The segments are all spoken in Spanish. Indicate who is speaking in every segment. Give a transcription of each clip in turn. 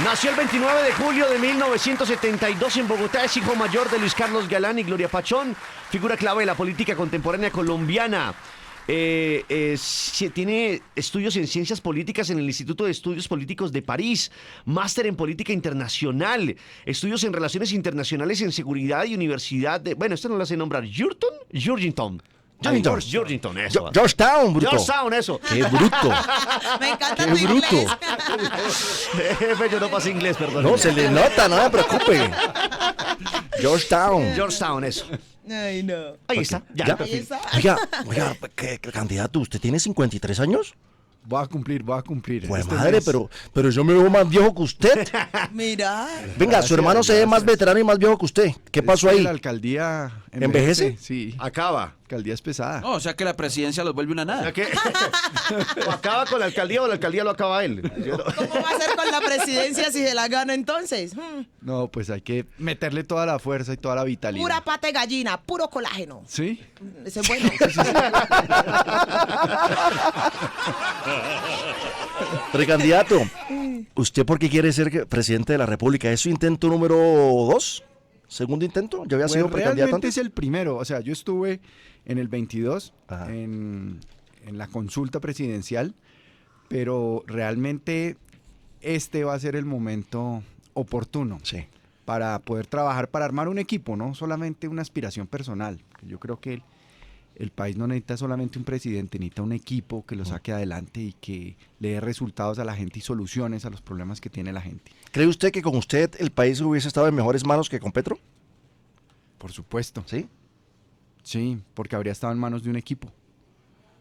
Speaker 1: Nació el 29 de julio de 1972 en Bogotá, es hijo mayor de Luis Carlos Galán y Gloria Pachón, figura clave de la política contemporánea colombiana. Tiene estudios en ciencias políticas en el Instituto de Estudios Políticos de París, máster en política internacional, estudios en relaciones internacionales en seguridad y universidad de... Bueno, esto no lo hace nombrar. Georgetown. Georgetown, eso.
Speaker 2: Georgetown, bruto.
Speaker 1: Georgetown, eso.
Speaker 2: Qué bruto.
Speaker 3: Me encanta
Speaker 2: Qué
Speaker 3: tu
Speaker 2: bruto.
Speaker 3: inglés.
Speaker 1: Jefe, yo no pasé inglés, perdón.
Speaker 2: No, se le nota, no me preocupe. Georgetown.
Speaker 1: Georgetown, eso.
Speaker 3: Ay, no.
Speaker 1: Ahí está. Ya.
Speaker 2: ¿Ya?
Speaker 3: Ahí está.
Speaker 2: Oiga, ¿qué candidato? ¿Usted tiene 53 años?
Speaker 4: Voy a cumplir.
Speaker 2: Pues
Speaker 4: Este
Speaker 2: madre,
Speaker 4: mes.
Speaker 2: pero yo me veo más viejo que usted.
Speaker 3: Mira.
Speaker 2: Venga, su
Speaker 4: Gracias,
Speaker 2: hermano se ve más
Speaker 4: gracias.
Speaker 2: veterano y más viejo que usted. ¿Qué pasó
Speaker 4: Es que
Speaker 2: ahí?
Speaker 4: La alcaldía
Speaker 2: ¿Envejece?
Speaker 4: Sí,
Speaker 1: Acaba.
Speaker 4: alcaldía es pesada.
Speaker 5: No, o sea que la presidencia los vuelve una nada.
Speaker 1: ¿Ya qué? O acaba con la alcaldía o la alcaldía lo acaba él.
Speaker 3: ¿Cómo va a ser con la presidencia si se la gana entonces?
Speaker 4: No, pues hay que meterle toda la fuerza y toda la vitalidad.
Speaker 3: Pura pata de gallina, puro colágeno.
Speaker 4: ¿Sí?
Speaker 3: Ese es bueno.
Speaker 2: Precandidato, ¿usted por qué quiere ser presidente de la República? ¿Es su intento número 2? ¿Segundo intento? ¿Ya había sido
Speaker 4: Pues
Speaker 2: precandidato
Speaker 4: realmente
Speaker 2: antes?
Speaker 4: es el primero. O sea, yo estuve en el 22,
Speaker 2: Ajá.
Speaker 4: en la consulta presidencial, pero realmente este va a ser el momento oportuno
Speaker 2: Sí.
Speaker 4: para poder trabajar, para armar un equipo, no solamente una aspiración personal. Yo creo que el país no necesita solamente un presidente, necesita un equipo que lo saque adelante y que le dé resultados a la gente y soluciones a los problemas que tiene la gente.
Speaker 2: ¿Cree usted que con usted el país hubiese estado en mejores manos que con Petro?
Speaker 4: Por supuesto.
Speaker 2: Sí.
Speaker 4: Sí, porque habría estado en manos de un equipo.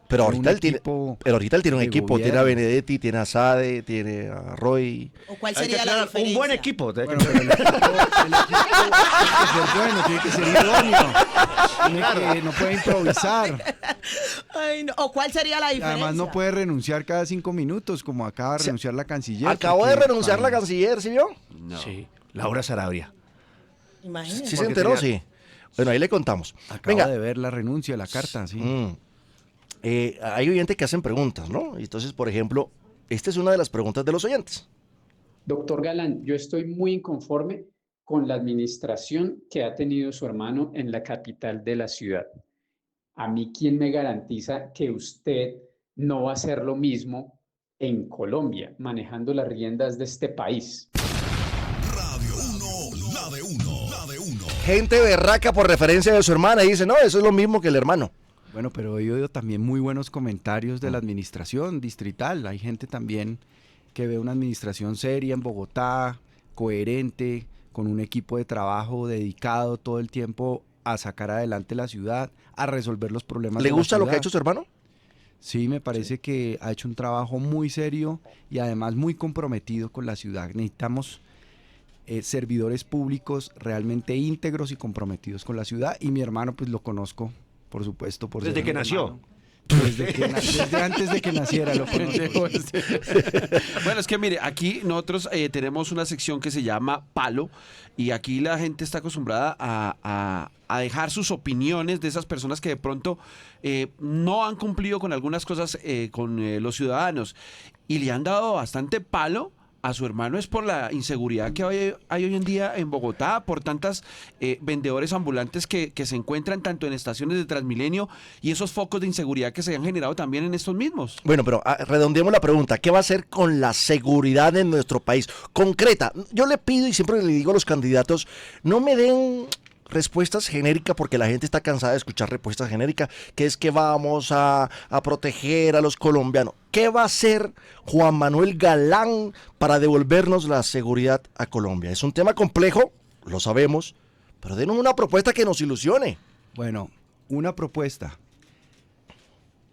Speaker 2: Pero
Speaker 4: Un
Speaker 2: ahorita, él tiene,
Speaker 4: equipo
Speaker 2: pero ahorita él tiene un
Speaker 4: de
Speaker 2: equipo. Tiene a
Speaker 4: gobierno.
Speaker 2: Benedetti, tiene a Sade, tiene a Roy.
Speaker 3: ¿O cuál
Speaker 1: Hay que
Speaker 3: sería la
Speaker 1: aclarar,
Speaker 3: diferencia?
Speaker 1: un buen equipo.
Speaker 4: Bueno, pero el equipo tiene que ser bueno, tiene que ser idóneo. No puede improvisar.
Speaker 3: Ay, no. ¿O cuál sería la
Speaker 4: Y
Speaker 3: diferencia?
Speaker 4: además no puede renunciar cada 5 minutos, como acaba de renunciar la canciller.
Speaker 2: Acabó de
Speaker 4: porque
Speaker 2: renunciar la canciller, ¿sí vio?
Speaker 1: Sí, Laura Sarabia.
Speaker 3: Imagínate.
Speaker 2: ¿Sí se
Speaker 1: Porque
Speaker 2: enteró?
Speaker 1: tenía-
Speaker 2: Sí. Bueno, ahí le contamos.
Speaker 4: Acabo
Speaker 2: Venga,
Speaker 4: de ver la renuncia, la carta, sí.
Speaker 2: hay oyentes que hacen preguntas, ¿no? Entonces, por ejemplo, esta es una de las preguntas de los oyentes.
Speaker 6: Doctor Galán, yo estoy muy inconforme con la administración que ha tenido su hermano en la capital de la ciudad. A mí, ¿quién me garantiza que usted no va a hacer lo mismo en Colombia, manejando las riendas de este país?
Speaker 7: Radio 1, la de 1, la de 1.
Speaker 2: Gente berraca por referencia de su hermana y dice, no, eso es lo mismo que el hermano.
Speaker 4: Bueno, pero he oído también muy buenos comentarios de la administración distrital. Hay gente también que ve una administración seria en Bogotá, coherente, con un equipo de trabajo dedicado todo el tiempo a sacar adelante la ciudad, a resolver los problemas
Speaker 2: ¿Le
Speaker 4: de la
Speaker 2: gusta lo que ha
Speaker 4: ciudad.
Speaker 2: hecho su hermano?
Speaker 4: Sí, me parece que ha hecho un trabajo muy serio y además muy comprometido con la ciudad. Necesitamos servidores públicos realmente íntegros y comprometidos con la ciudad, y mi hermano pues lo conozco, por supuesto.
Speaker 1: Desde
Speaker 4: ser
Speaker 1: que
Speaker 4: mi
Speaker 1: nació.
Speaker 4: hermano. Desde antes de que naciera lo conozco.
Speaker 5: Bueno, es que mire, aquí nosotros tenemos una sección que se llama Palo y aquí la gente está acostumbrada a dejar sus opiniones de esas personas que de pronto no han cumplido con algunas cosas con los ciudadanos y le han dado bastante palo a su hermano. Es por la inseguridad que hay hoy en día en Bogotá, por tantas vendedores ambulantes que se encuentran tanto en estaciones de Transmilenio y esos focos de inseguridad que se han generado también en estos mismos.
Speaker 2: Bueno, pero redondeemos la pregunta. ¿Qué va a hacer con la seguridad en nuestro país? Concreta. Yo le pido y siempre le digo a los candidatos, no me den respuestas genéricas porque la gente está cansada de escuchar respuestas genéricas, que es que vamos a proteger a los colombianos. ¿Qué va a hacer Juan Manuel Galán para devolvernos la seguridad a Colombia? Es un tema complejo, lo sabemos, pero denos una propuesta que nos ilusione.
Speaker 4: Bueno, una propuesta.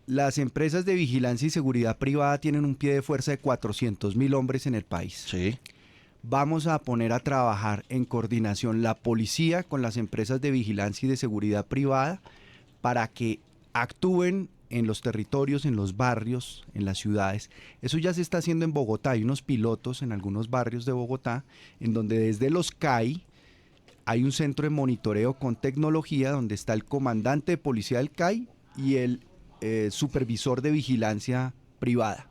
Speaker 4: Las empresas de vigilancia y seguridad privada tienen un pie de fuerza de 400.000 hombres en el país.
Speaker 2: Sí.
Speaker 4: Vamos a poner a trabajar en coordinación la policía con las empresas de vigilancia y de seguridad privada para que actúen en los territorios, en los barrios, en las ciudades. Eso ya se está haciendo en Bogotá. Hay unos pilotos en algunos barrios de Bogotá en donde desde los CAI hay un centro de monitoreo con tecnología donde está el comandante de policía del CAI y el supervisor de vigilancia privada.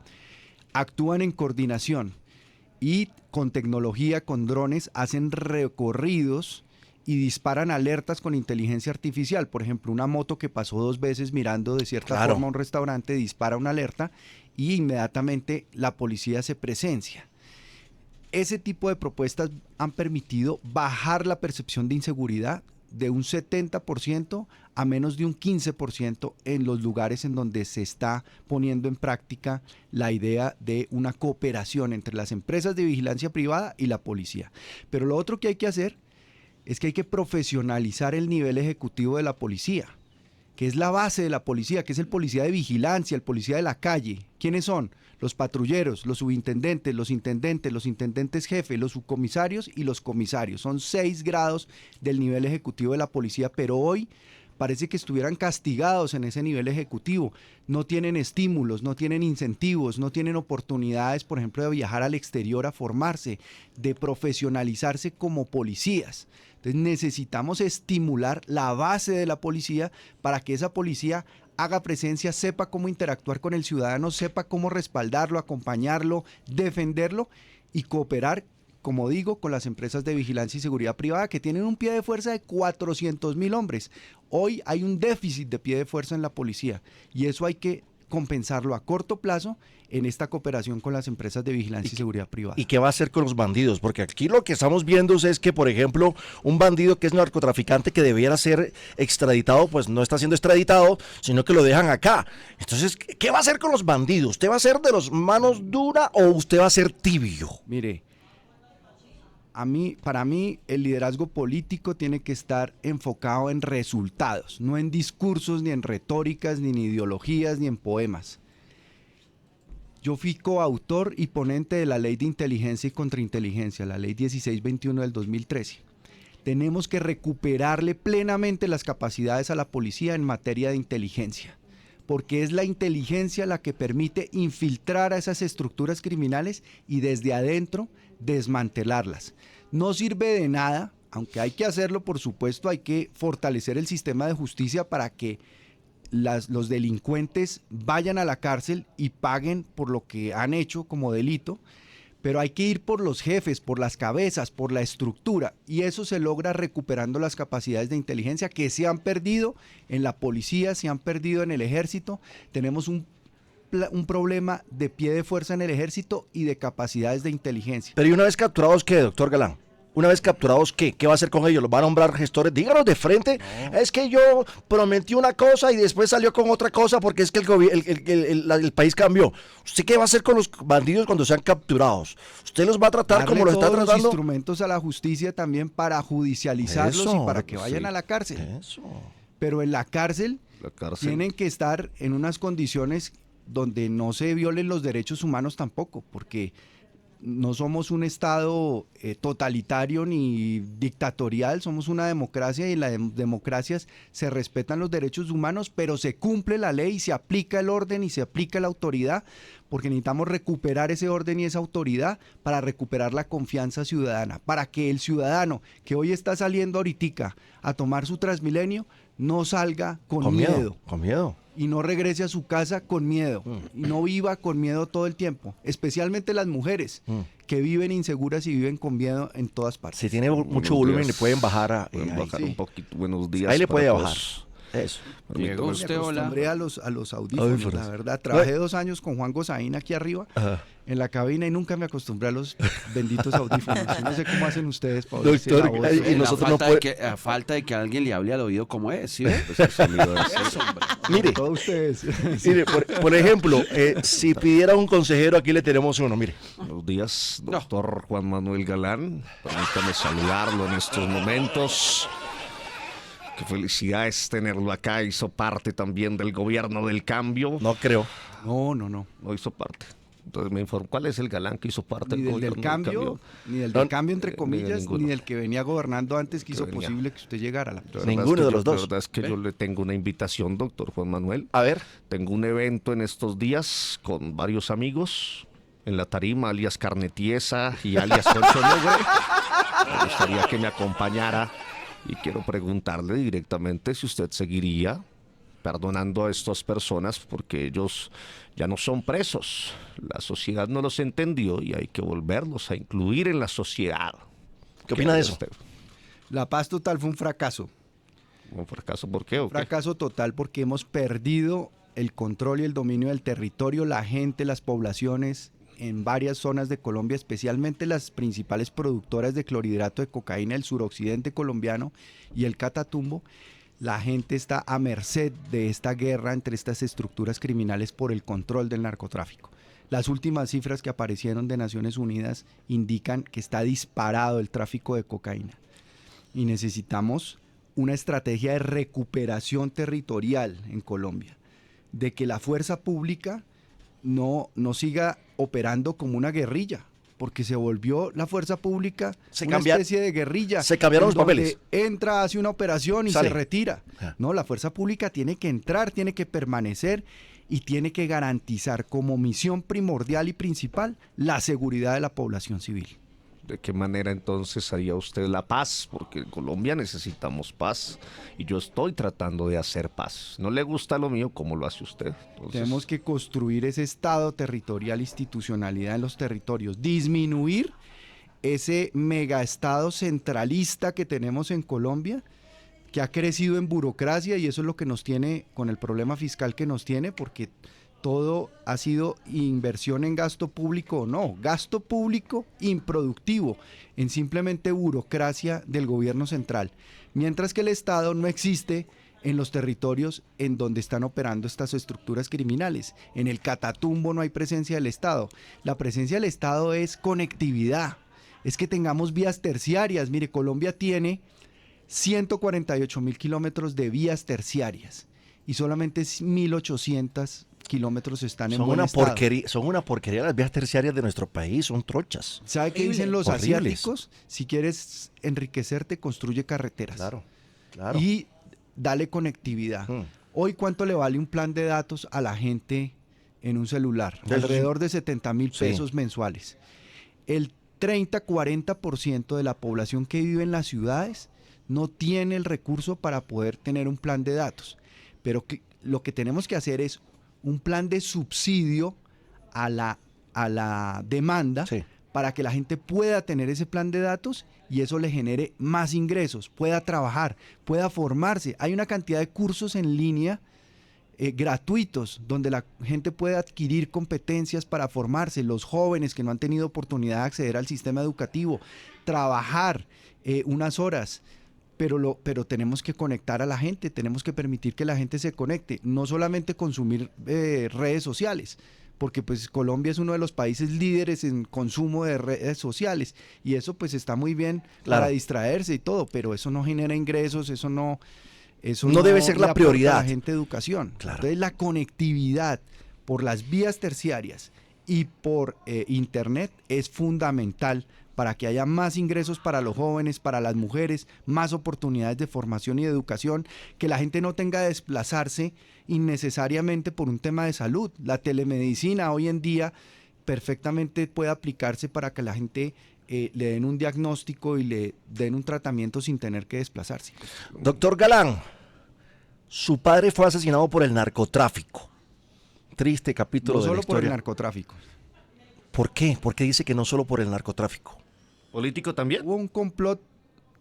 Speaker 4: Actúan en coordinación y con tecnología, con drones, hacen recorridos y disparan alertas con inteligencia artificial. Por ejemplo, una moto que pasó 2 veces mirando de cierta forma a un restaurante dispara una alerta y inmediatamente la policía se presencia. Ese tipo de propuestas han permitido bajar la percepción de inseguridad de un 70% a menos de un 15% en los lugares en donde se está poniendo en práctica la idea de una cooperación entre las empresas de vigilancia privada y la policía. Pero lo otro que hay que hacer es que hay que profesionalizar el nivel ejecutivo de la policía, que es la base de la policía, que es el policía de vigilancia, el policía de la calle. ¿Quiénes son? Los patrulleros, los subintendentes, los intendentes jefe, los subcomisarios y los comisarios. Son 6 grados del nivel ejecutivo de la policía, pero hoy parece que estuvieran castigados en ese nivel ejecutivo. No tienen estímulos, no tienen incentivos, no tienen oportunidades, por ejemplo, de viajar al exterior a formarse, de profesionalizarse como policías. Entonces necesitamos estimular la base de la policía para que esa policía haga presencia, sepa cómo interactuar con el ciudadano, sepa cómo respaldarlo, acompañarlo, defenderlo y cooperar, como digo, con las empresas de vigilancia y seguridad privada que tienen un pie de fuerza de 400.000 hombres. Hoy hay un déficit de pie de fuerza en la policía y eso hay que compensarlo a corto plazo en esta cooperación con las empresas de vigilancia y seguridad privada.
Speaker 2: ¿Y qué va a hacer con los bandidos? Porque aquí lo que estamos viendo es que, por ejemplo, un bandido que es narcotraficante que debiera ser extraditado, pues no está siendo extraditado, sino que lo dejan acá. Entonces, ¿qué va a hacer con los bandidos? ¿Usted va a ser de los manos duras o usted va a ser tibio?
Speaker 4: Mire, para mí el liderazgo político tiene que estar enfocado en resultados, no en discursos, ni en retóricas, ni en ideologías, ni en poemas. Yo fui coautor y ponente de la Ley de Inteligencia y Contrainteligencia, la Ley 1621 del 2013. Tenemos que recuperarle plenamente las capacidades a la policía en materia de inteligencia, porque es la inteligencia la que permite infiltrar a esas estructuras criminales y desde adentro desmantelarlas. No sirve de nada, aunque hay que hacerlo, por supuesto, hay que fortalecer el sistema de justicia para que los delincuentes vayan a la cárcel y paguen por lo que han hecho como delito, pero hay que ir por los jefes, por las cabezas, por la estructura, y eso se logra recuperando las capacidades de inteligencia que se han perdido en la policía, se han perdido en el ejército. Tenemos un problema de pie de fuerza en el ejército y de capacidades de inteligencia.
Speaker 2: Pero ¿y una vez capturados qué, doctor Galán? Una vez capturados, ¿qué? ¿Qué va a hacer con ellos? ¿Los van a nombrar gestores? Díganos de frente. No. Es que yo prometí una cosa y después salió con otra cosa porque es que el país cambió. ¿Usted qué va a hacer con los bandidos cuando sean capturados? ¿Usted los va a tratar como los está tratando?
Speaker 4: Los instrumentos a la justicia también para judicializarlos y para que vayan a la cárcel.
Speaker 2: Eso.
Speaker 4: Pero en la cárcel tienen que estar en unas condiciones donde no se violen los derechos humanos tampoco, porque no somos un estado totalitario ni dictatorial, somos una democracia y en las democracias se respetan los derechos humanos, pero se cumple la ley, se aplica el orden y se aplica la autoridad, porque necesitamos recuperar ese orden y esa autoridad para recuperar la confianza ciudadana, para que el ciudadano que hoy está saliendo ahoritica a tomar su Transmilenio no salga con miedo.
Speaker 2: Con miedo.
Speaker 4: Y no regrese a su casa con miedo, y no viva con miedo todo el tiempo, especialmente las mujeres que viven inseguras y viven con miedo en todas partes.
Speaker 2: Si tiene mucho volumen le pueden bajar,
Speaker 1: bajar un poquito. Buenos días.
Speaker 2: Ahí le puede bajar. Eso.
Speaker 4: Llegó usted, me acostumbré a los audífonos, la verdad. Trabajé 2 años con Juan Gozaín aquí arriba, en la cabina, y nunca me acostumbré a los benditos audífonos. Yo no sé cómo hacen ustedes para oírse la voz.
Speaker 5: Y nosotros a falta de que alguien le hable al oído como es, ¿sí? Pues eso,
Speaker 2: mire,
Speaker 4: todos ustedes.
Speaker 2: Mire, por ejemplo, si pidiera un consejero, aquí le tenemos uno, mire.
Speaker 1: Buenos días, doctor Juan Manuel Galán. Permítame saludarlo en estos momentos. Qué felicidades tenerlo acá. Hizo parte también del gobierno del cambio.
Speaker 2: No creo.
Speaker 4: No.
Speaker 1: No hizo parte. Entonces me informó, ¿cuál es el Galán que hizo parte
Speaker 4: del
Speaker 1: gobierno
Speaker 4: del cambio? Ni del cambio, entre comillas, ni del que venía gobernando antes que hizo posible que usted llegara a la presidencia.
Speaker 2: Ninguno de los dos.
Speaker 1: La verdad es que yo le tengo una invitación, doctor Juan Manuel.
Speaker 2: A ver.
Speaker 1: Tengo un evento en estos días con varios amigos en la tarima, alias Carne Tiesa y alias Concho Negre. Me gustaría que me acompañara. Y quiero preguntarle directamente si usted seguiría perdonando a estas personas porque ellos ya no son presos. La sociedad no los entendió y hay que volverlos a incluir en la sociedad.
Speaker 2: ¿Qué opina de eso?
Speaker 1: usted?
Speaker 4: La paz total fue un fracaso.
Speaker 1: ¿Un fracaso por qué? ¿O qué?
Speaker 4: Fracaso total porque hemos perdido el control y el dominio del territorio, la gente, las poblaciones en varias zonas de Colombia, especialmente las principales productoras de clorhidrato de cocaína, el suroccidente colombiano y el Catatumbo. La gente está a merced de esta guerra entre estas estructuras criminales por el control del narcotráfico. Las últimas cifras que aparecieron de Naciones Unidas indican que está disparado el tráfico de cocaína y necesitamos una estrategia de recuperación territorial en Colombia, de que la fuerza pública no siga operando como una guerrilla, porque se volvió la fuerza pública una especie de guerrilla.
Speaker 2: Se cambiaron los papeles.
Speaker 4: Entra, hace una operación y
Speaker 2: sale,
Speaker 4: se retira. No, la fuerza pública tiene que entrar, tiene que permanecer y tiene que garantizar como misión primordial y principal la seguridad de la población civil.
Speaker 1: ¿De qué manera entonces haría usted la paz? Porque en Colombia necesitamos paz y yo estoy tratando de hacer paz. ¿No le gusta lo mío? ¿Cómo lo hace usted? Entonces,
Speaker 4: tenemos que construir ese estado territorial, institucionalidad en los territorios, disminuir ese megaestado centralista que tenemos en Colombia, que ha crecido en burocracia y eso es lo que nos tiene con el problema fiscal que nos tiene, porque todo ha sido inversión en gasto público o no, gasto público improductivo, en simplemente burocracia del gobierno central, mientras que el Estado no existe en los territorios en donde están operando estas estructuras criminales. En el Catatumbo no hay presencia del Estado. La presencia del Estado es conectividad, es que tengamos vías terciarias. Mire, Colombia tiene 148.000 kilómetros de vías terciarias y solamente 1.800 kilómetros están en buen estado.
Speaker 2: Son una porquería las vías terciarias de nuestro país, son trochas.
Speaker 4: ¿Sabe qué dicen los
Speaker 2: Horribles.
Speaker 4: asiáticos? Si quieres enriquecerte, construye carreteras.
Speaker 2: Claro, claro.
Speaker 4: Y dale conectividad. Hoy, ¿cuánto le vale un plan de datos a la gente en un celular? Alrededor de 70.000 pesos mensuales. El 30-40% de la población que vive en las ciudades no tiene el recurso para poder tener un plan de datos. Pero lo que tenemos que hacer es un plan de subsidio a la demanda para que la gente pueda tener ese plan de datos y eso le genere más ingresos, pueda trabajar, pueda formarse. Hay una cantidad de cursos en línea gratuitos donde la gente puede adquirir competencias para formarse, los jóvenes que no han tenido oportunidad de acceder al sistema educativo, trabajar unas horas. Pero tenemos que conectar a la gente, tenemos que permitir que la gente se conecte, no solamente consumir redes sociales, porque pues Colombia es uno de los países líderes en consumo de redes sociales y eso pues está muy bien para distraerse y todo, pero eso no genera ingresos, eso no
Speaker 2: debe ser la prioridad.
Speaker 4: A la gente educación.
Speaker 2: Claro.
Speaker 4: Entonces la conectividad por las vías terciarias y por internet es fundamental para que haya más ingresos para los jóvenes, para las mujeres, más oportunidades de formación y de educación, que la gente no tenga que desplazarse innecesariamente por un tema de salud. La telemedicina hoy en día perfectamente puede aplicarse para que la gente le den un diagnóstico y le den un tratamiento sin tener que desplazarse.
Speaker 2: Doctor Galán, su padre fue asesinado por el narcotráfico. Triste capítulo de la historia.
Speaker 4: No solo por el narcotráfico.
Speaker 2: ¿Por qué? ¿Por qué dice que no solo por el narcotráfico?
Speaker 1: ¿Político también?
Speaker 4: Hubo un complot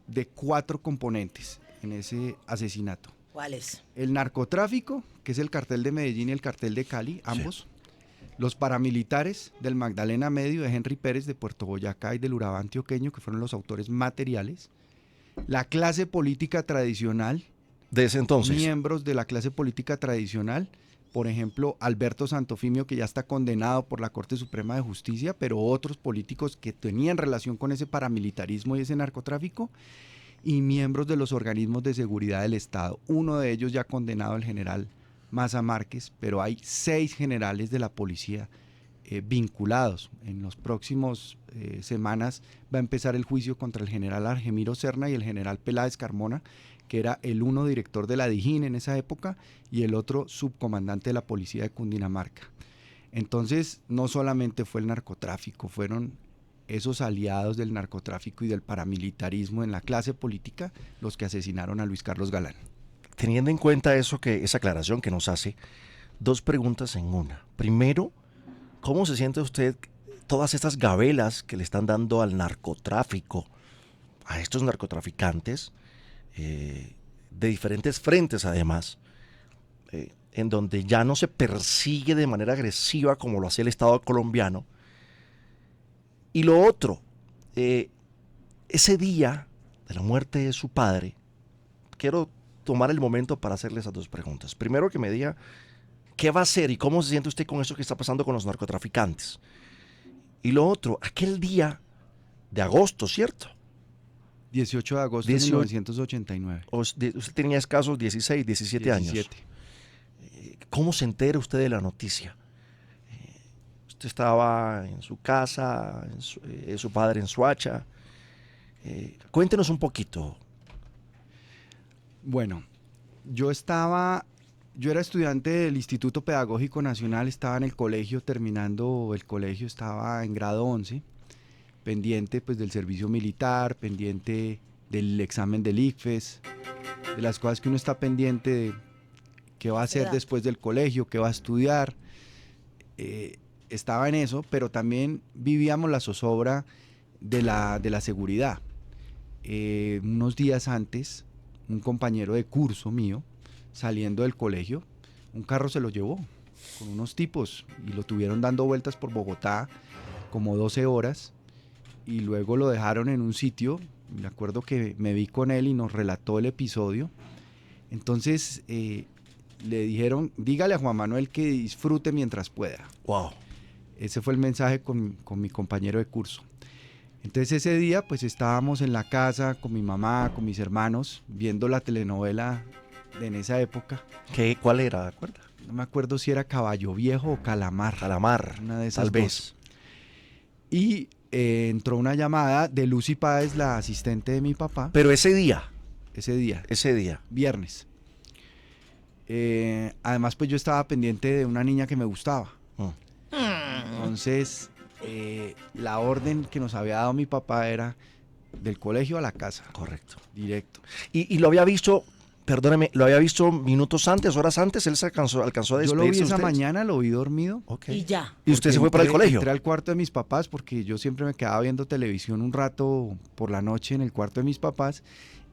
Speaker 4: de 4 componentes en ese asesinato.
Speaker 3: ¿Cuáles?
Speaker 4: El narcotráfico, que es el cartel de Medellín y el cartel de Cali, ambos. Sí. Los paramilitares del Magdalena Medio, de Henry Pérez, de Puerto Boyacá y del Urabá antioqueño, que fueron los autores materiales. La clase política tradicional.
Speaker 2: De ese entonces.
Speaker 4: Miembros de la clase política tradicional. Por ejemplo, Alberto Santofimio, que ya está condenado por la Corte Suprema de Justicia, pero otros políticos que tenían relación con ese paramilitarismo y ese narcotráfico, y miembros de los organismos de seguridad del Estado. Uno de ellos ya condenado, el general Maza Márquez, pero hay 6 generales de la policía vinculados. En los próximos semanas va a empezar el juicio contra el general Argemiro Serna y el general Peláez Carmona, que era el uno director de la DIJÍN en esa época y el otro subcomandante de la policía de Cundinamarca. Entonces, no solamente fue el narcotráfico, fueron esos aliados del narcotráfico y del paramilitarismo en la clase política los que asesinaron a Luis Carlos Galán.
Speaker 2: teniendo en cuenta esa aclaración que nos hace, dos preguntas en una. Primero, ¿cómo se siente usted todas estas gabelas que le están dando al narcotráfico, a estos narcotraficantes, de diferentes frentes además, en donde ya no se persigue de manera agresiva como lo hacía el Estado colombiano? Y lo otro, ese día de la muerte de su padre, quiero tomar el momento para hacerle esas dos preguntas. Primero, que me diga qué va a hacer y cómo se siente usted con eso que está pasando con los narcotraficantes. Y lo otro, aquel día de agosto, ¿cierto?
Speaker 4: 18 de agosto
Speaker 2: 18.
Speaker 4: de 1989.
Speaker 2: Usted tenía escasos 16, 17 años.
Speaker 4: 17.
Speaker 2: ¿Cómo se entera usted de la noticia? Usted estaba en su casa, su padre en Soacha. Cuéntenos un poquito.
Speaker 4: Bueno, yo era estudiante del Instituto Pedagógico Nacional, estaba en el colegio, terminando el colegio, estaba en grado 11, pendiente pues del servicio militar, pendiente del examen del ICFES, de las cosas que uno está pendiente de qué va a hacer después del colegio, qué va a estudiar. Estaba en eso, pero también vivíamos la zozobra de la seguridad. Unos días antes, un compañero de curso mío, saliendo del colegio, un carro se lo llevó con unos tipos y lo tuvieron dando vueltas por Bogotá como 12 horas y luego lo dejaron en un sitio. Me acuerdo que me vi con él y nos relató el episodio. Entonces le dijeron, dígale a Juan Manuel que disfrute mientras pueda.
Speaker 2: Wow.
Speaker 4: Ese fue el mensaje con mi compañero de curso. Entonces ese día pues estábamos en la casa con mi mamá, con mis hermanos, viendo la telenovela en esa época.
Speaker 2: ¿Cuál era? ¿De acuerdo?
Speaker 4: No me acuerdo si era Caballo Viejo o Calamar.
Speaker 2: Calamar,
Speaker 4: una de esas
Speaker 2: tal
Speaker 4: dos.
Speaker 2: vez.
Speaker 4: Y entró una llamada de Lucy Páez, la asistente de mi papá,
Speaker 2: Pero ese día,
Speaker 4: ese día, viernes. Además pues yo estaba pendiente de una niña que me gustaba. Entonces la orden que nos había dado mi papá era del colegio a la casa.
Speaker 2: Correcto.
Speaker 4: Directo.
Speaker 2: Y lo había visto, perdóneme, lo había visto minutos antes, horas antes, él se alcanzó a
Speaker 4: Yo
Speaker 2: despedirse
Speaker 4: lo vi
Speaker 2: de
Speaker 4: esa
Speaker 2: ustedes.
Speaker 4: mañana, lo vi dormido.
Speaker 2: Ok.
Speaker 3: Y ya.
Speaker 2: ¿Y usted se fue para el colegio?
Speaker 4: Entré al cuarto de mis papás porque yo siempre me quedaba viendo televisión un rato por la noche en el cuarto de mis papás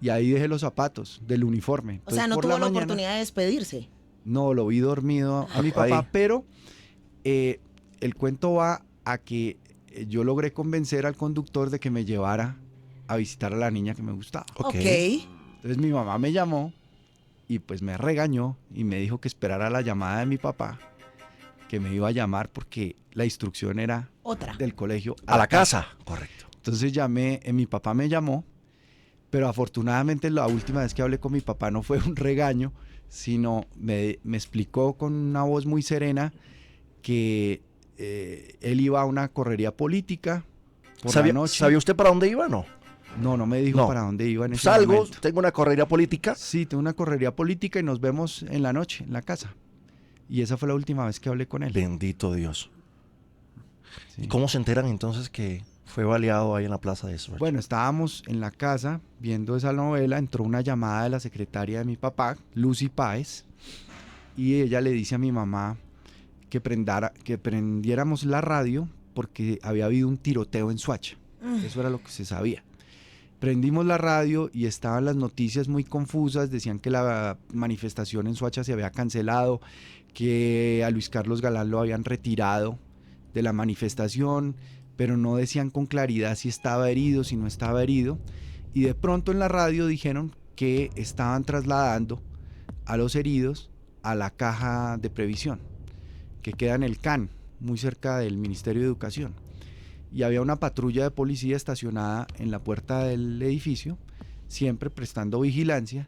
Speaker 4: y ahí dejé los zapatos del uniforme.
Speaker 3: O sea,
Speaker 4: Entonces,
Speaker 3: no
Speaker 4: por
Speaker 3: tuvo la
Speaker 4: mañana-
Speaker 3: oportunidad de despedirse.
Speaker 4: No, lo vi dormido a mi papá,
Speaker 2: Ahí.
Speaker 4: pero el cuento va a que yo logré convencer al conductor de que me llevara a visitar a la niña que me gustaba.
Speaker 2: Ok.
Speaker 4: Entonces mi mamá me llamó y pues me regañó y me dijo que esperara la llamada de mi papá, que me iba a llamar porque la instrucción era
Speaker 3: Otra.
Speaker 4: del colegio
Speaker 2: A la casa. Correcto.
Speaker 4: Entonces llamé, mi papá me llamó, pero afortunadamente la última vez que hablé con mi papá no fue un regaño, sino me explicó con una voz muy serena que él iba a una correría política por la noche.
Speaker 2: ¿Sabía usted para dónde iba? No.
Speaker 4: No me dijo
Speaker 2: No.
Speaker 4: para dónde iba en ese
Speaker 2: Salgo,
Speaker 4: momento.
Speaker 2: tengo una carrera política.
Speaker 4: Sí, tengo una correría política y nos vemos en la noche, en la casa. Y esa fue la última vez que hablé con él.
Speaker 2: Bendito Dios.
Speaker 4: Sí.
Speaker 2: ¿Y cómo se enteran entonces que fue baleado ahí en la plaza de Soacha?
Speaker 4: Bueno, estábamos en la casa viendo esa novela, entró una llamada de la secretaria de mi papá, Lucy Páez, y ella le dice a mi mamá que prendiéramos la radio porque había habido un tiroteo en Soacha. Eso era lo que se sabía. Prendimos la radio y estaban las noticias muy confusas, decían que la manifestación en Soacha se había cancelado, que a Luis Carlos Galán lo habían retirado de la manifestación, pero no decían con claridad si estaba herido, si no estaba herido. Y de pronto en la radio dijeron que estaban trasladando a los heridos a la caja de previsión, que queda en el CAN, muy cerca del Ministerio de Educación. Y había una patrulla de policía estacionada en la puerta del edificio, siempre prestando vigilancia.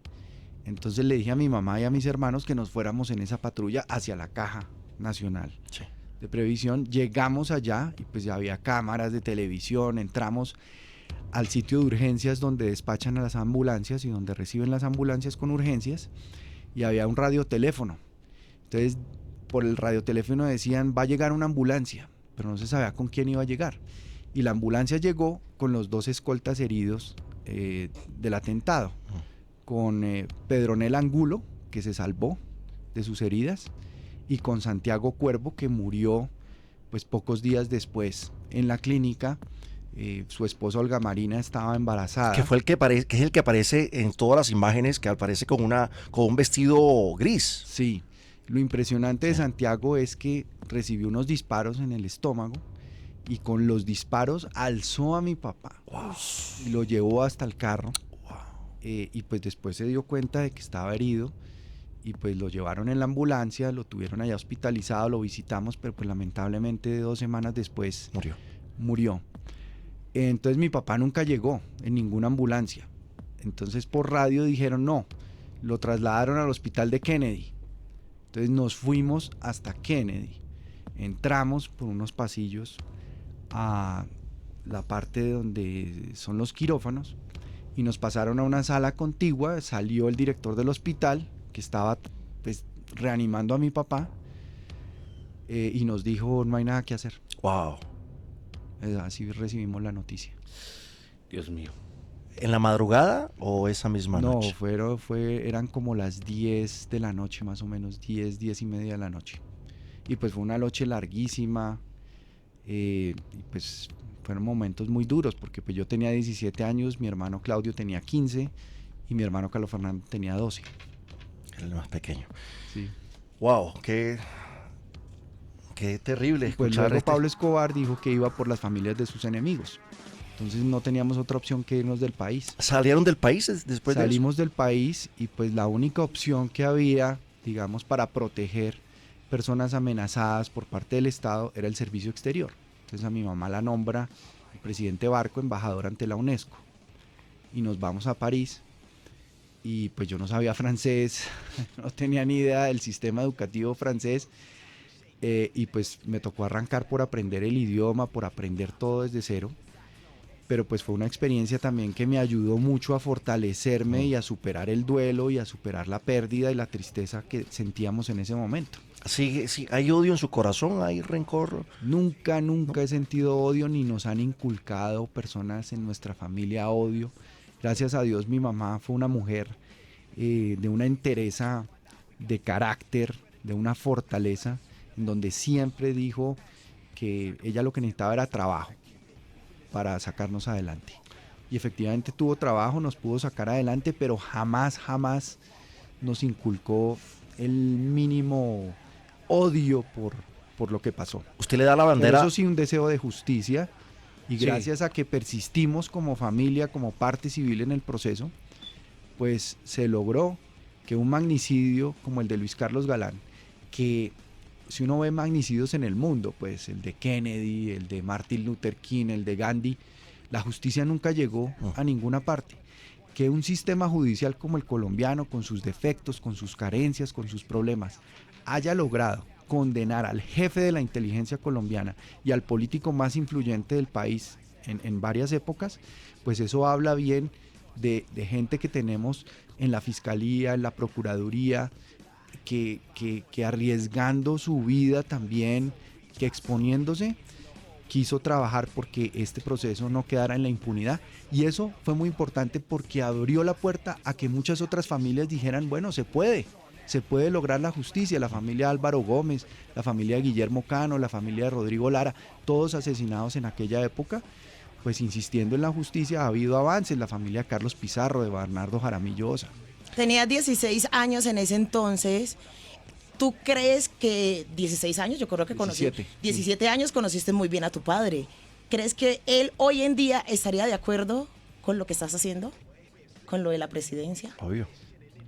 Speaker 4: Entonces le dije a mi mamá y a mis hermanos que nos fuéramos en esa patrulla hacia la Caja Nacional de Previsión. Llegamos allá y pues ya había cámaras de televisión, entramos al sitio de urgencias donde despachan a las ambulancias y donde reciben las ambulancias con urgencias, y había un radioteléfono. Entonces por el radioteléfono decían va a llegar una ambulancia, pero no se sabía con quién iba a llegar. Y la ambulancia llegó con los 2 escoltas heridos del atentado, con Pedronel Angulo, que se salvó de sus heridas, y con Santiago Cuervo, que murió pues pocos días después en la clínica. Su esposa Olga Marina estaba embarazada.
Speaker 2: Que fue que es el que aparece en todas las imágenes, que aparece con un vestido gris.
Speaker 4: Sí, lo impresionante de Santiago es que recibió unos disparos en el estómago y con los disparos alzó a mi papá y lo llevó hasta el carro. Y pues después se dio cuenta de que estaba herido y pues lo llevaron en la ambulancia, lo tuvieron allá hospitalizado, lo visitamos, pero pues lamentablemente 2 semanas después murió. Entonces mi papá nunca llegó en ninguna ambulancia. Entonces por radio dijeron no, lo trasladaron al hospital de Kennedy. Entonces nos fuimos hasta Kennedy. Entramos por unos pasillos a la parte donde son los quirófanos y nos pasaron a una sala contigua. Salió el director del hospital que estaba pues reanimando a mi papá y nos dijo no hay nada que hacer.
Speaker 2: Wow.
Speaker 4: Así recibimos la noticia.
Speaker 1: Dios mío.
Speaker 2: ¿En la madrugada o esa misma noche?
Speaker 4: No, eran como las 10 de la noche, más o menos, 10 y media de la noche. Y pues fue una noche larguísima, y pues fueron momentos muy duros, porque pues yo tenía 17 años, mi hermano Claudio tenía 15 y mi hermano Carlos Fernando tenía 12.
Speaker 2: El más pequeño.
Speaker 4: Sí.
Speaker 2: Wow, qué terrible
Speaker 4: Pues
Speaker 2: escuchar
Speaker 4: luego Pablo Escobar dijo que iba por las familias de sus enemigos. Entonces no teníamos otra opción que irnos del país.
Speaker 2: ¿Salieron del país después de eso?
Speaker 4: Salimos del país y pues la única opción que había, digamos, para proteger personas amenazadas por parte del Estado era el servicio exterior. Entonces a mi mamá la nombra el presidente Barco embajador ante la UNESCO. Y nos vamos a París y pues yo no sabía francés, no tenía ni idea del sistema educativo francés. Y pues me tocó arrancar por aprender el idioma, por aprender todo desde cero, pero pues fue una experiencia también que me ayudó mucho a fortalecerme y a superar el duelo y a superar la pérdida y la tristeza que sentíamos en ese momento.
Speaker 2: Sí, ¿hay odio en su corazón? ¿Hay rencor?
Speaker 4: Nunca he sentido odio, ni nos han inculcado personas en nuestra familia odio. Gracias a Dios mi mamá fue una mujer de una entereza de carácter, de una fortaleza, en donde siempre dijo que ella lo que necesitaba era trabajo para sacarnos adelante. Y efectivamente tuvo trabajo, nos pudo sacar adelante, pero jamás nos inculcó el mínimo odio por lo que pasó.
Speaker 2: ¿Usted le da la bandera?
Speaker 4: Pero eso sí, un deseo de justicia, y gracias a que persistimos como familia, como parte civil en el proceso, pues se logró que un magnicidio como el de Luis Carlos Galán, que si uno ve magnicidios en el mundo, pues el de Kennedy, el de Martin Luther King, el de Gandhi, la justicia nunca llegó a ninguna parte. Que un sistema judicial como el colombiano, con sus defectos, con sus carencias, con sus problemas, haya logrado condenar al jefe de la inteligencia colombiana y al político más influyente del país en varias épocas, pues eso habla bien de gente que tenemos en la Fiscalía, en la Procuraduría, que arriesgando su vida también, que exponiéndose, quiso trabajar porque este proceso no quedara en la impunidad. Y eso fue muy importante porque abrió la puerta a que muchas otras familias dijeran, bueno, se puede lograr la justicia. La familia Álvaro Gómez, la familia Guillermo Cano, la familia de Rodrigo Lara, todos asesinados en aquella época, pues insistiendo en la justicia ha habido avances. La familia Carlos Pizarro, de Bernardo Jaramillo Osa.
Speaker 3: Tenías 16 años en ese entonces. ¿Tú crees que 16 años? Yo creo que 17 años conociste muy bien a tu padre. ¿Crees que él hoy en día estaría de acuerdo con lo que estás haciendo? ¿Con lo de la presidencia?
Speaker 2: Obvio.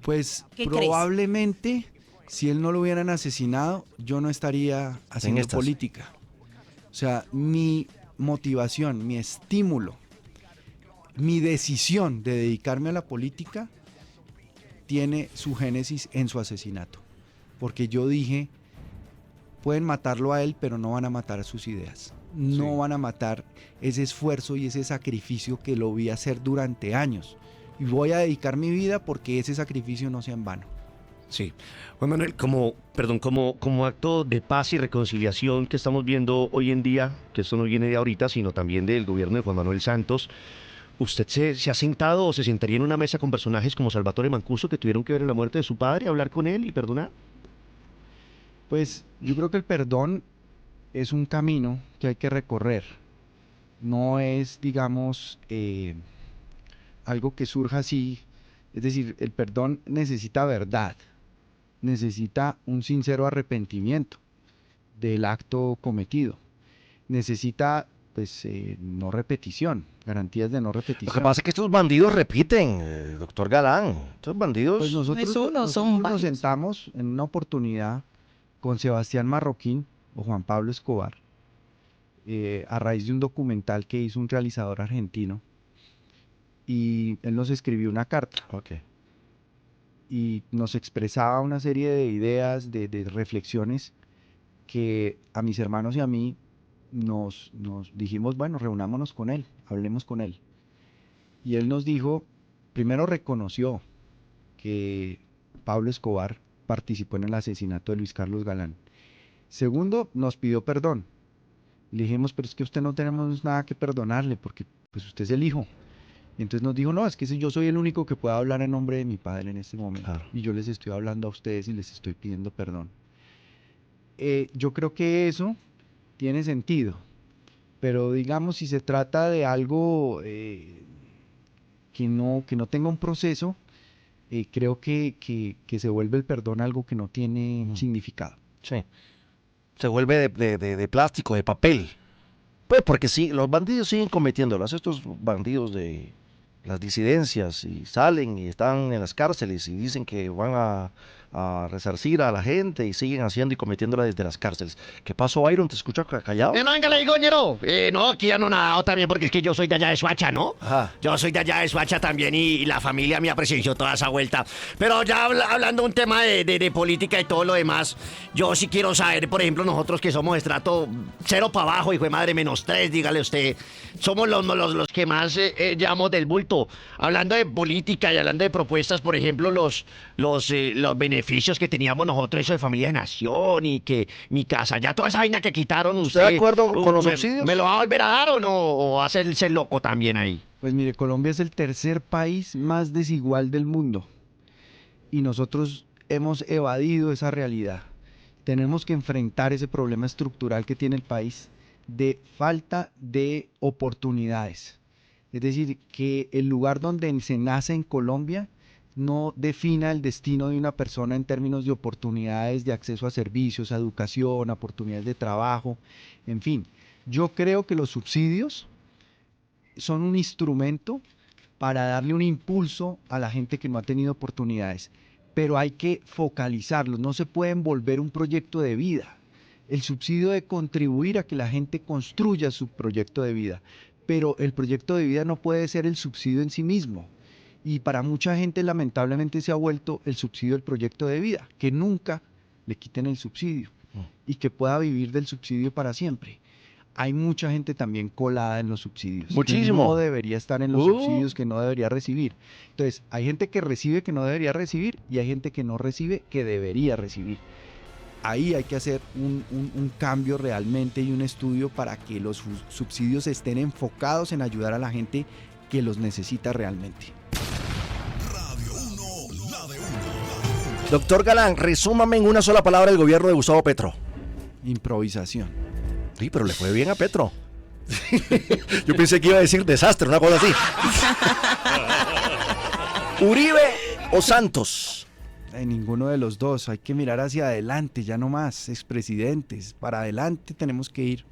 Speaker 4: Pues
Speaker 3: ¿Qué
Speaker 4: probablemente, si él no lo hubieran asesinado, yo no estaría haciendo política. O sea, mi motivación, mi estímulo, mi decisión de dedicarme a la política tiene su génesis en su asesinato. Porque yo dije, pueden matarlo a él, pero no van a matar a sus ideas. No van a matar ese esfuerzo y ese sacrificio que lo vi hacer durante años. Y voy a dedicar mi vida porque ese sacrificio no sea en vano.
Speaker 1: Sí. Juan Manuel, como acto de paz y reconciliación que estamos viendo hoy en día, que esto no viene de ahorita, sino también del gobierno de Juan Manuel Santos, ¿Usted se ha sentado o se sentaría en una mesa con personajes como Salvatore Mancuso que tuvieron que ver en la muerte de su padre, hablar con él y perdonar?
Speaker 4: Pues yo creo que el perdón es un camino que hay que recorrer. No es, digamos, algo que surja así. Es decir, el perdón necesita verdad, necesita un sincero arrepentimiento del acto cometido, necesita, pues, no repetición, garantías de no
Speaker 2: Lo que
Speaker 4: repetición.
Speaker 2: pasa es que estos bandidos repiten, doctor Galán. Estos bandidos...
Speaker 4: Pues nosotros,
Speaker 3: No es uno, son
Speaker 4: nosotros nos
Speaker 3: varios.
Speaker 4: sentamos en una oportunidad con Sebastián Marroquín o Juan Pablo Escobar, a raíz de un documental que hizo un realizador argentino, y él nos escribió una carta
Speaker 2: Ok.
Speaker 4: y nos expresaba una serie de ideas, de reflexiones que a mis hermanos y a mí nos dijimos, bueno, reunámonos con él, hablemos con él. Y él nos dijo, primero reconoció que Pablo Escobar participó en el asesinato de Luis Carlos Galán. Segundo, nos pidió perdón. Le dijimos, pero es que usted no tenemos nada que perdonarle porque pues usted es el hijo. Y entonces nos dijo, no, es que yo soy el único que puede hablar en nombre de mi padre en este momento.
Speaker 2: Claro.
Speaker 4: Y yo les estoy hablando a ustedes y les estoy pidiendo perdón. Yo creo que eso tiene sentido. Pero digamos, si se trata de algo que no tenga un proceso, creo que se vuelve el perdón algo que no tiene significado.
Speaker 2: Sí. Se vuelve de plástico, de papel. Pues porque sí, los bandidos siguen cometiéndolas. Estos bandidos de las disidencias y salen y están en las cárceles y dicen que van a resarcir a la gente y siguen haciendo y cometiéndola desde las cárceles. ¿Qué pasó, Byron? ¿Te escucha callado?
Speaker 1: No, venga, le digo, ñero. No, aquí ya no nada también porque es que yo soy de allá de Soacha, ¿no?
Speaker 2: Ajá.
Speaker 1: Yo soy de allá de Soacha también y la familia mía presenció toda esa vuelta. Pero ya hablando un tema de política y todo lo demás, yo sí quiero saber, por ejemplo, nosotros que somos estrato 0 para abajo, hijo de madre, -3, dígale usted, somos los que más llamamos del bulto. Hablando de política y hablando de propuestas, por ejemplo, los beneficios que teníamos nosotros, eso de familia de nación y que mi casa, ya toda esa vaina que quitaron
Speaker 2: ¿Usted de acuerdo con los
Speaker 1: me-
Speaker 2: subsidios?
Speaker 1: ¿Me lo va a volver a dar o no? ¿O va a hacerse loco también ahí?
Speaker 4: Pues mire, Colombia es el tercer país más desigual del mundo y nosotros hemos evadido esa realidad. Tenemos que enfrentar ese problema estructural que tiene el país de falta de oportunidades. Es decir, que el lugar donde se nace en Colombia no defina el destino de una persona en términos de oportunidades de acceso a servicios, a educación, a oportunidades de trabajo, en fin. Yo creo que los subsidios son un instrumento para darle un impulso a la gente que no ha tenido oportunidades, pero hay que focalizarlos, no se pueden volver un proyecto de vida. El subsidio debe contribuir a que la gente construya su proyecto de vida, pero el proyecto de vida no puede ser el subsidio en sí mismo. Y para mucha gente lamentablemente se ha vuelto el subsidio del proyecto de vida, que nunca le quiten el subsidio y que pueda vivir del subsidio para siempre. Hay mucha gente también colada en los subsidios.
Speaker 2: Muchísimo.
Speaker 4: Que no debería estar en los subsidios, que no debería recibir. Entonces, hay gente que recibe que no debería recibir y hay gente que no recibe que debería recibir. Ahí hay que hacer un cambio realmente y un estudio para que los subsidios estén enfocados en ayudar a la gente que los necesita realmente.
Speaker 7: Radio 1, la de 1.
Speaker 2: Doctor Galán, resúmame en una sola palabra el gobierno de Gustavo Petro.
Speaker 4: Improvisación.
Speaker 2: Sí, pero le fue bien a Petro. Yo pensé que iba a decir desastre, una cosa así. ¿Uribe o Santos?
Speaker 4: Ninguno de los dos. Hay que mirar hacia adelante, ya no más. Expresidentes. Para adelante tenemos que ir.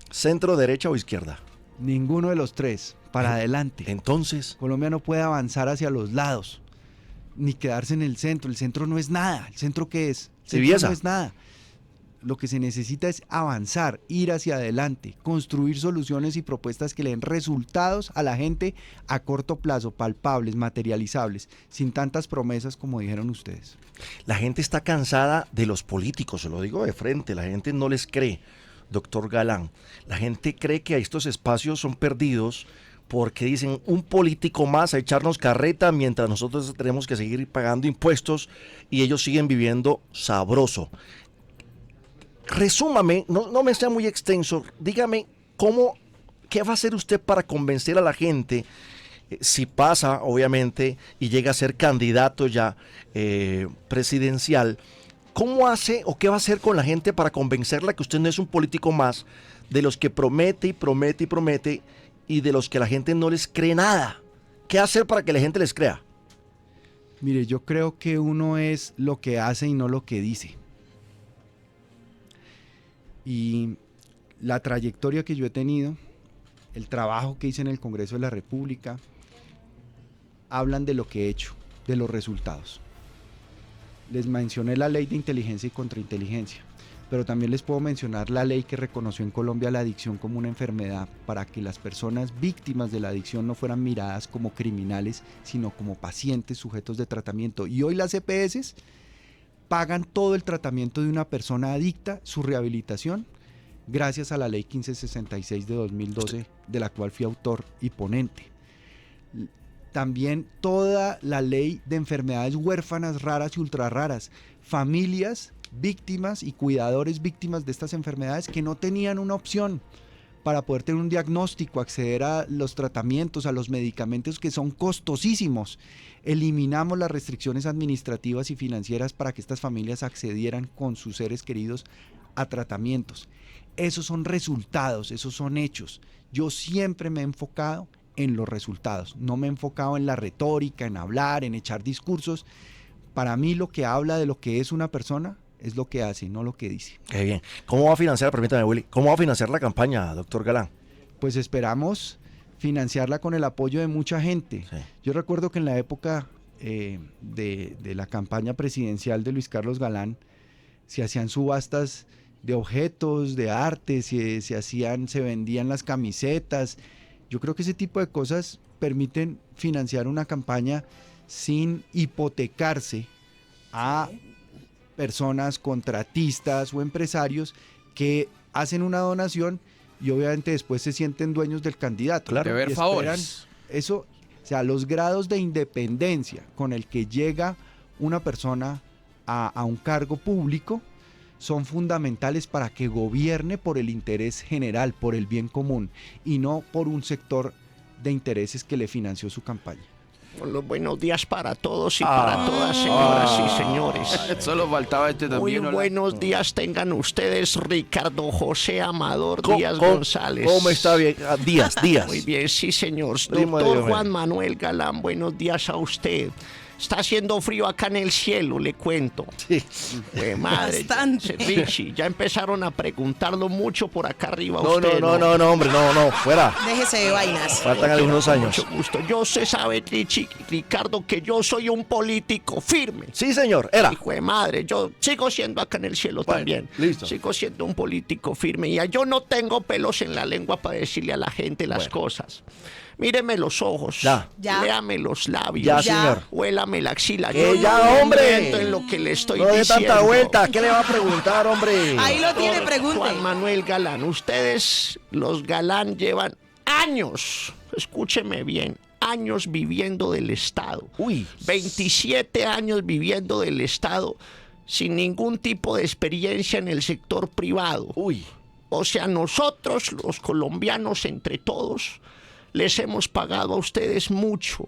Speaker 2: ¿Centro, derecha o izquierda?
Speaker 4: Ninguno de los tres. Para adelante.
Speaker 2: Entonces,
Speaker 4: Colombia no puede avanzar hacia los lados, ni quedarse en el centro. El centro no es nada. ¿El centro qué es? El centro
Speaker 2: Tibieza.
Speaker 4: no es nada. Lo que se necesita es avanzar, ir hacia adelante, construir soluciones y propuestas que le den resultados a la gente a corto plazo, palpables, materializables, sin tantas promesas como dijeron ustedes.
Speaker 2: la gente está cansada de los políticos, se lo digo de frente, la gente no les cree, doctor Galán. La gente cree que estos espacios son perdidos porque dicen un político más a echarnos carreta mientras nosotros tenemos que seguir pagando impuestos y ellos siguen viviendo sabroso. Resúmame, no me sea muy extenso, dígame qué va a hacer usted para convencer a la gente si pasa, obviamente, y llega a ser candidato ya presidencial, ¿cómo hace o qué va a hacer con la gente para convencerla que usted no es un político más de los que promete y promete y promete y de los que la gente no les cree nada? ¿Qué hacer para que la gente les crea?
Speaker 4: Mire, yo creo que uno es lo que hace y no lo que dice. Y la trayectoria que yo he tenido, el trabajo que hice en el Congreso de la República, hablan de lo que he hecho, de los resultados. Les mencioné la ley de inteligencia y contrainteligencia, pero también les puedo mencionar la ley que reconoció en Colombia la adicción como una enfermedad para que las personas víctimas de la adicción no fueran miradas como criminales, sino como pacientes sujetos de tratamiento. Y hoy las EPS pagan todo el tratamiento de una persona adicta, su rehabilitación, gracias a la ley 1566 de 2012, de la cual fui autor y ponente. También toda la ley de enfermedades huérfanas, raras y ultra raras, familias víctimas y cuidadores víctimas de estas enfermedades que no tenían una opción para poder tener un diagnóstico, acceder a los tratamientos, a los medicamentos que son costosísimos. Eliminamos las restricciones administrativas y financieras para que estas familias accedieran con sus seres queridos a tratamientos. Esos son resultados, esos son hechos. Yo siempre me he enfocado en los resultados, no me he enfocado en la retórica, en hablar, en echar discursos. Para mí lo que habla de lo que es una persona es lo que hace, no lo que dice.
Speaker 2: Qué bien. ¿Cómo va a financiar, permítame, Willy, cómo va a financiar la campaña, doctor Galán?
Speaker 4: Pues esperamos financiarla con el apoyo de mucha gente.
Speaker 2: Sí.
Speaker 4: Yo recuerdo que en la época de la campaña presidencial de Luis Carlos Galán se hacían subastas de objetos, de arte, se vendían las camisetas. Yo creo que ese tipo de cosas permiten financiar una campaña sin hipotecarse a personas, contratistas o empresarios que hacen una donación y obviamente después se sienten dueños del candidato.
Speaker 5: Claro. Deber
Speaker 4: Y esperan
Speaker 5: favores.
Speaker 4: eso, o sea, los grados de independencia con el que llega una persona a un cargo público son fundamentales para que gobierne por el interés general, por el bien común, y no por un sector de intereses que le financió su campaña.
Speaker 1: Los buenos días para todos y para todas, señoras y señores.
Speaker 5: Solo faltaba este
Speaker 1: Muy
Speaker 5: también. hola.
Speaker 1: buenos días tengan ustedes, Ricardo José Amador Díaz
Speaker 2: ¿Cómo-
Speaker 1: González.
Speaker 2: ¿Cómo está bien? Díaz.
Speaker 1: Muy bien, sí, señor.
Speaker 2: Primo de
Speaker 1: Doctor
Speaker 2: Dios,
Speaker 1: Juan Manuel Galán, buenos días a usted. Está haciendo frío acá en el cielo, le cuento.
Speaker 2: Sí.
Speaker 1: Madre,
Speaker 3: Bastante.
Speaker 1: Richie, ya empezaron a preguntarlo mucho por acá arriba a
Speaker 2: No,
Speaker 1: usted.
Speaker 2: no, hombre, no, fuera.
Speaker 3: Déjese de vainas.
Speaker 2: Faltan algunos años.
Speaker 1: Mucho gusto. Yo se sabe, Richie, Ricardo, que yo soy un político firme.
Speaker 2: Sí, señor, era.
Speaker 1: Hijo de madre, yo sigo siendo acá en el cielo
Speaker 2: Bueno,
Speaker 1: también.
Speaker 2: listo.
Speaker 1: Sigo siendo un político firme. Y yo no tengo pelos en la lengua para decirle a la gente las cosas. Míreme los ojos.
Speaker 2: Ya.
Speaker 3: Ya.
Speaker 1: Léame los labios.
Speaker 2: Ya,
Speaker 3: Ya.
Speaker 2: señor.
Speaker 1: Huélame la axila.
Speaker 2: Que
Speaker 1: Yo
Speaker 2: ya,
Speaker 1: no me
Speaker 2: hombre.
Speaker 1: miento en lo que le estoy
Speaker 2: No dé
Speaker 1: diciendo.
Speaker 2: tanta vuelta. ¿Qué le va a preguntar, hombre?
Speaker 3: Ahí lo tiene,
Speaker 1: Doctor
Speaker 3: pregunte.
Speaker 1: Juan Manuel Galán, ustedes, los Galán, llevan años, escúcheme bien, años viviendo del Estado.
Speaker 2: Uy.
Speaker 1: 27 años viviendo del Estado sin ningún tipo de experiencia en el sector privado.
Speaker 2: Uy.
Speaker 1: O sea, nosotros, los colombianos, entre todos, les hemos pagado a ustedes mucho.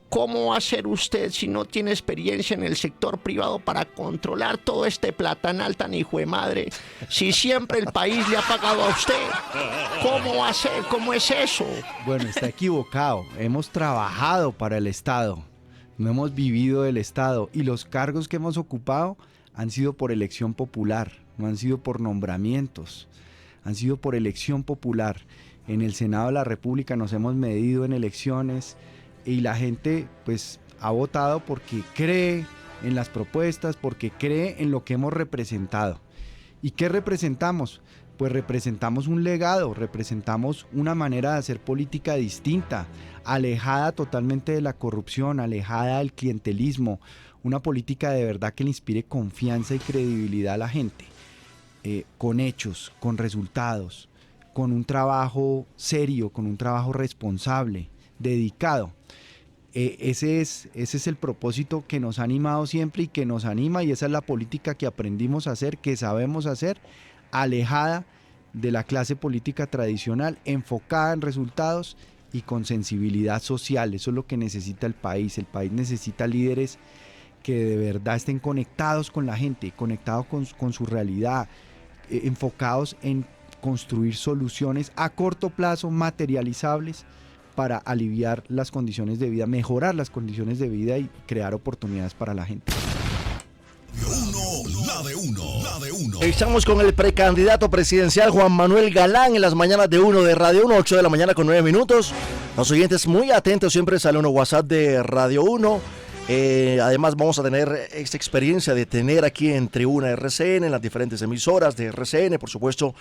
Speaker 1: ¿Cómo va a ser usted si no tiene experiencia en el sector privado para controlar todo este platanal tan hijo de madre? Si siempre el país le ha pagado a usted. ¿Cómo va a ser? ¿Cómo es eso?
Speaker 4: Bueno, está equivocado. Hemos trabajado para el Estado, no hemos vivido del Estado y los cargos que hemos ocupado han sido por elección popular, no han sido por nombramientos, han sido por elección popular. En el Senado de la República nos hemos medido en elecciones y la gente pues ha votado porque cree en las propuestas, porque cree en lo que hemos representado. ¿Y qué representamos? Pues representamos un legado, representamos una manera de hacer política distinta, alejada totalmente de la corrupción, alejada del clientelismo, una política de verdad que le inspire confianza y credibilidad a la gente, con hechos, con resultados, con un trabajo serio, con un trabajo responsable, dedicado. Ese es el propósito que nos ha animado siempre y que nos anima, y esa es la política que aprendimos a hacer, que sabemos hacer, alejada de la clase política tradicional, enfocada en resultados y con sensibilidad social. Eso es lo que necesita el país. El país necesita líderes que de verdad estén conectados con la gente, conectados con su realidad, enfocados en construir soluciones a corto plazo materializables para aliviar las condiciones de vida, mejorar las condiciones de vida y crear oportunidades para la gente.
Speaker 7: La de uno.
Speaker 2: Estamos con el precandidato presidencial Juan Manuel Galán en las mañanas de 1 de Radio 1, 8 de la mañana con 9 minutos. Los oyentes muy atentos, siempre sale uno WhatsApp de Radio 1. Además vamos a tener esta experiencia de tener aquí en Tribuna RCN, en las diferentes emisoras de RCN, por supuesto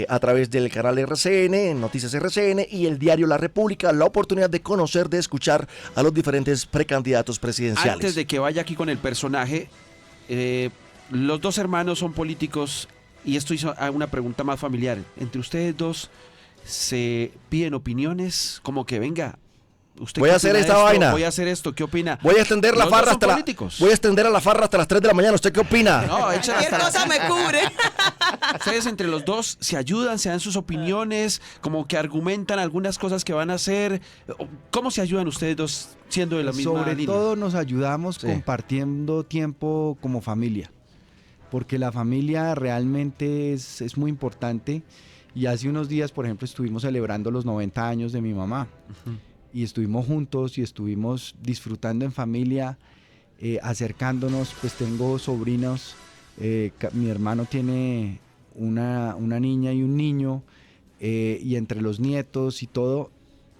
Speaker 2: a través del canal RCN, Noticias RCN y el diario La República, la oportunidad de conocer, de escuchar a los diferentes precandidatos presidenciales.
Speaker 5: Antes de que vaya aquí con el personaje, los dos hermanos son políticos y esto hizo una pregunta más familiar. Entre ustedes dos se piden opiniones como que venga.
Speaker 2: Voy a hacer esta vaina.
Speaker 5: Voy a hacer esto, ¿qué opina?
Speaker 2: Voy a extender la farra hasta voy a extender a la farra hasta las 3 de la mañana. ¿Usted qué opina?
Speaker 5: No, échala
Speaker 3: Cualquier cosa me cubre.
Speaker 5: Ustedes entre los dos se ayudan, se dan sus opiniones, como que argumentan algunas cosas que van a hacer. ¿Cómo se ayudan ustedes dos siendo de la misma
Speaker 4: Sobre
Speaker 5: línea?
Speaker 4: todo nos ayudamos compartiendo tiempo como familia, porque la familia realmente es muy importante. Y hace unos días, por ejemplo, estuvimos celebrando los 90 años de mi mamá. Y estuvimos juntos y estuvimos disfrutando en familia, acercándonos. Pues tengo sobrinos, mi hermano tiene una niña y un niño, y entre los nietos y todo,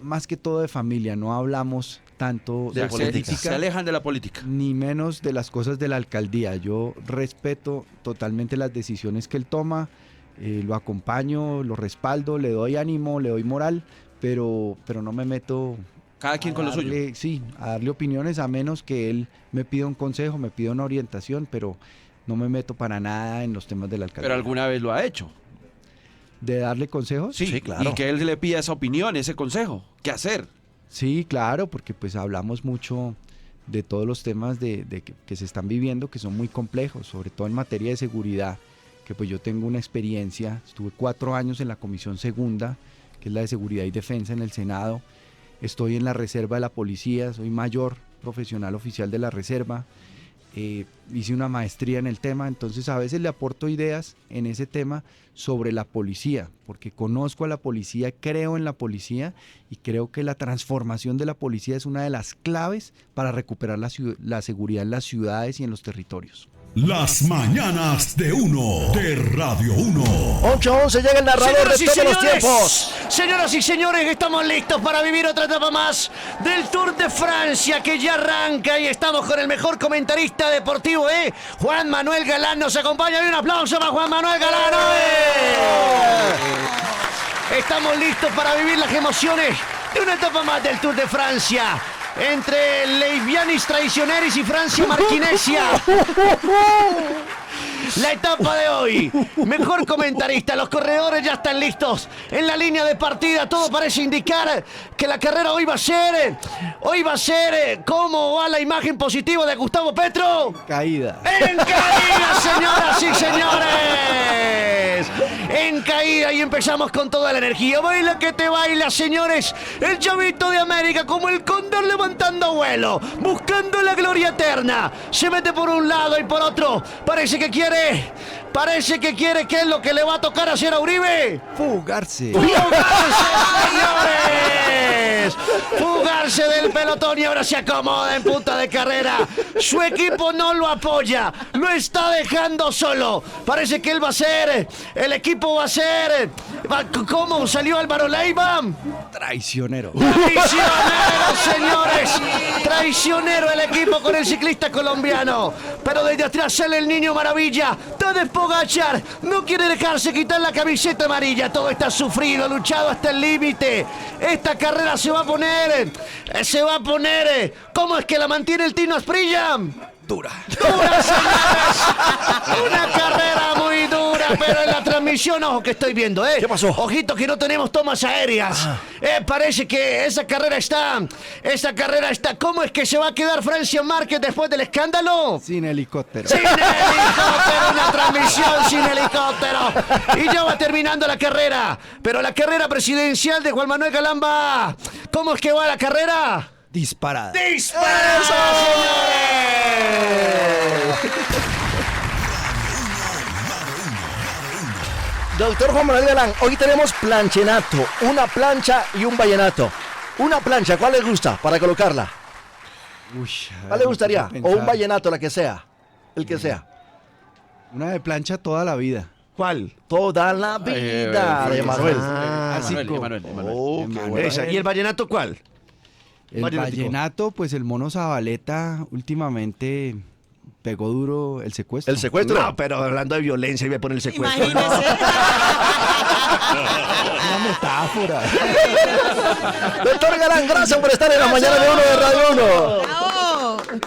Speaker 4: más que todo de familia, no hablamos tanto de política.
Speaker 5: Se alejan de la política.
Speaker 4: Ni menos de las cosas de la alcaldía. Yo respeto totalmente las decisiones que él toma, lo acompaño, lo respaldo, le doy ánimo, le doy moral, pero no me meto
Speaker 5: Cada quien con lo suyo.
Speaker 4: Sí, a darle opiniones, a menos que él me pida un consejo, me pida una orientación, pero no me meto para nada en los temas de la alcaldía.
Speaker 5: Pero alguna vez lo ha hecho.
Speaker 4: ¿De darle consejos?
Speaker 5: Sí, claro. Y que él le pida esa opinión, ese consejo. ¿Qué hacer?
Speaker 4: Sí, claro, porque pues hablamos mucho de todos los temas que se están viviendo, que son muy complejos, sobre todo en materia de seguridad, que pues yo tengo una experiencia, estuve 4 años en la Comisión Segunda, que es la de Seguridad y Defensa en el Senado. Estoy en la Reserva de la Policía, soy mayor profesional oficial de la Reserva. Hice una maestría en el tema, entonces a veces le aporto ideas en ese tema sobre la policía, porque conozco a la policía, creo en la policía y creo que la transformación de la policía es una de las claves para recuperar la seguridad en las ciudades y en los territorios.
Speaker 7: Las mañanas de uno de Radio 1.
Speaker 2: 8:11 llega el narrador de todos los tiempos.
Speaker 1: Señoras y señores, estamos listos para vivir otra etapa más del Tour de Francia que ya arranca y estamos con el mejor comentarista deportivo, Juan Manuel Galán nos acompaña y un aplauso para Juan Manuel Galán. Estamos listos para vivir las emociones de una etapa más del Tour de Francia. Entre Leivianis Traicioneris y Francia Marquinesia. La etapa de hoy. Mejor comentarista. Los corredores ya están listos en la línea de partida. Todo parece indicar que la carrera hoy va a ser. ¿Cómo va la imagen positiva de Gustavo Petro?
Speaker 4: Caída.
Speaker 1: En caída, señoras y señores. En caída y empezamos con toda la energía. Baila que te baila, señores. El chavito de América como el cóndor levantando vuelo, buscando la gloria eterna. Se mete por un lado y por otro. Parece que quiere. ¿Qué es lo que le va a tocar hacer a Uribe?
Speaker 4: Fugarse.
Speaker 1: ¡Fugarse, señores! Fugarse del pelotón y ahora se acomoda en punta de carrera. Su equipo no lo apoya, lo está dejando solo. Parece que él va a ser, el equipo va a ser. ¿Cómo salió Álvaro Leiva?
Speaker 4: Traicionero.
Speaker 1: Traicionero, señores. Traicionero el equipo con el ciclista colombiano. Pero desde atrás sale el niño maravilla. Tadej Pogačar no quiere dejarse quitar la camiseta amarilla. Todo está sufrido, luchado hasta el límite. Esta carrera se va a poner. ¿Cómo es que la mantiene el Tino Asprilla? Dura, señores. Una carrera muy dura. pero en la transmisión, ojo que estoy viendo, ¿eh?
Speaker 2: ¿Qué pasó?
Speaker 1: Ojito que no tenemos tomas aéreas. Parece que esa carrera está... ¿Cómo es que se va a quedar Francia Márquez después del escándalo?
Speaker 4: Sin helicóptero.
Speaker 1: ¡Sin helicóptero! ¡Una transmisión sin helicóptero! Y ya va terminando la carrera. Pero la carrera presidencial de Juan Manuel Galán va... ¿Cómo es que va la carrera?
Speaker 4: Disparada.
Speaker 1: ¡Dispara, señores!
Speaker 2: Doctor Juan Manuel Galán, hoy tenemos planchenato, una plancha y un vallenato. Una plancha, ¿cuál le gusta para colocarla?
Speaker 4: Uy,
Speaker 2: ¿Cuál le gustaría?
Speaker 4: me
Speaker 2: O
Speaker 4: pongo a
Speaker 2: un
Speaker 4: pensar.
Speaker 2: vallenato, la que sea. El que sea.
Speaker 4: Una de plancha toda la vida.
Speaker 1: ¿Cuál?
Speaker 2: Toda la vida de Manuel.
Speaker 5: Emanuel.
Speaker 2: Oh, qué
Speaker 4: Emanuel.
Speaker 2: bueno.
Speaker 1: Esa. ¿Y el vallenato cuál?
Speaker 4: El
Speaker 1: Vallenático.
Speaker 4: vallenato, pues el Mono Zabaleta últimamente pegó duro el secuestro.
Speaker 2: El secuestro.
Speaker 1: No, pero hablando de violencia, iba a poner el secuestro.
Speaker 3: Imagínese.
Speaker 4: Una metáfora.
Speaker 2: Doctor Galán, gracias por estar en la mañana de Uno de Radio 1.